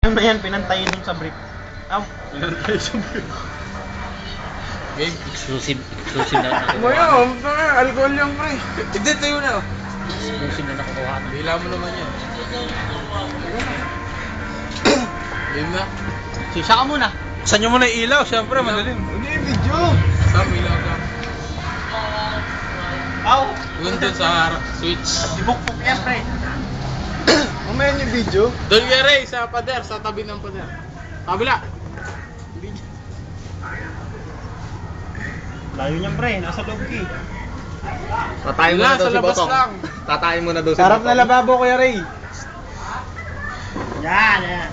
Ano yan, pinantay dun sa brief. Pinantay sa brief. Game. Exclusive na nakukuha. Mayo, alcohol yan pre. Hindi, tayo na. Exclusive na nakukuha. Bila mo naman yan. Game na. Sisa ka muna. Saan nyo muna ilaw? Siyempre, madalim. Hindi yung video. Sam, ilaw ka. Aw! Doon sa harap, switch. Ibukbuk yan, pre. Mamaya yung video. Doon ka Ray, sa pader, sa tabi ng pader. Kabila. Layo niyan, pre. Nasa loob ki. Tatayin mo Wala, na daw sa si labas Botong. lang. Tatayin mo na daw si Sarap Botong. na lababo, Kuya Ray. Yan, yan.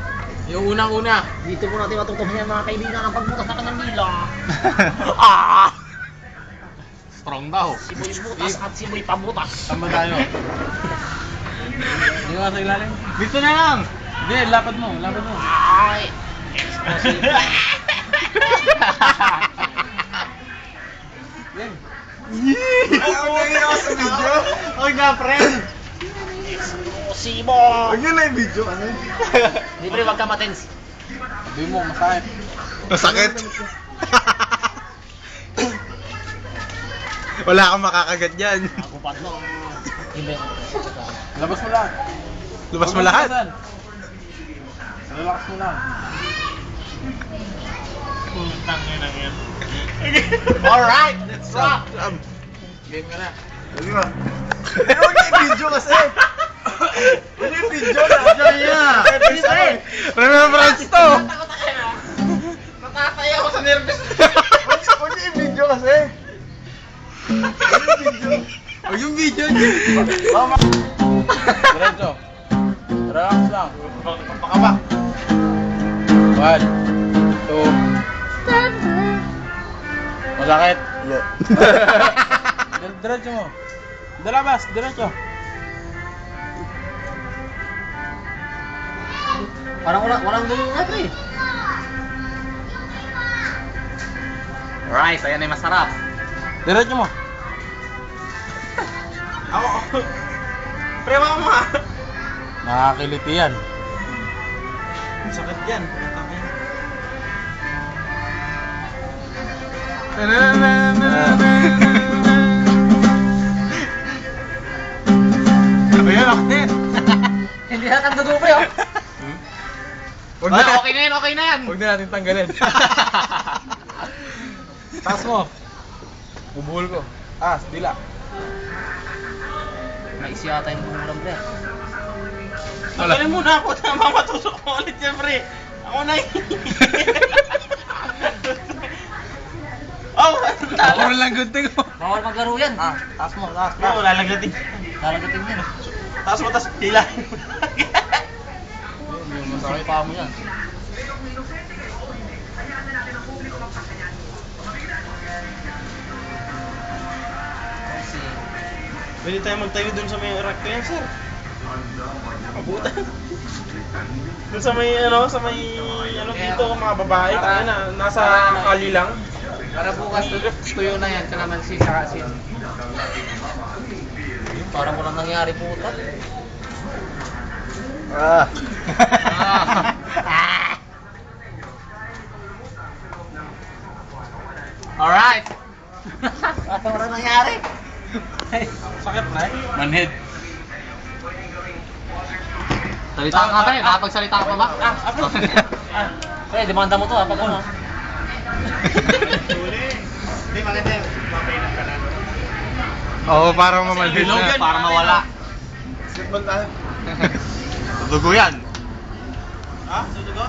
Yung unang-una. Dito po natin matutuhan yan mga kaibigan ang pagbutas na kanandila. Strong daw. Simoy butas at simoy pabutas. Tama tayo. Hindi ka sa ilalim. Dito na lang. Hindi, lapad mo, lapad mo. Ay! Exclusive. Tingin ako sa video. Huwag na, friend. Exclusibo! Huwag yun na yung video. Ano? Hindi pre, wag ka matens. Sabi mo, masakit. Masakit. Wala kang makakagat dyan. Ako pa no. Hindi. Labas mo lahat. Lubas mo lahat. Relax mo lang. Tangin na yan. Alright, let's rock! Game ka na. Huwag na. Pero huwag yung video kasi. Huwag yung video na. Diyan Remembrance to. Natataya ako sa nervous. Huwag yung video kasi. Huwag yung video niyo. Diretso. Relax lang. Pakaba. 1, 2. Masakit? Diretso mo. Dalabas, diretso. Parang walang dulo nga pre. Rice, ayan ay masarap. Diretso mo. Ako. Pre, mama. Nakakiliti yan. Sakit yan. Ano yan, akit? Hindi natin dulo pre oh. Huwag Ay, na. okay na yan, okay na yan. Huwag na natin tanggalin. Taas mo. Bubuhol ko. Taas, dila. Naisi yata yung ulam pre. Tanggalin muna ako. Mamatusok ko ulit yan, pre. Ako na yun. Oh, Puro lang gunting mo. Bawal maglaro yan. Taas mo, taas mo. Oo, lalagatin. Lalagatin yan. Taas mo, taas pila. Masakit pa mo yan. Kasi, Pwede tayo magtayo dun sa may rack ko yan, sir. Kabutan. Dun sa may, dito, mga babae, tayo na, nasa kali lang. Para bukas tuyo na yan, kalamansi sa asin. parang walang nangyari po ito. Ah. Alright! Parang walang nangyari. Sakit na eh. Manhead. Salita ka nga ba eh? Nakapagsalita ka pa ba? Pre, demanda mo to ha, pag ano. Hindi, maganda yun. Mapainan ka na. Oo, para mamalhit Ilog na. yan. Para mawala. Basketball tayo. Dugo yan. Ha? Susugo?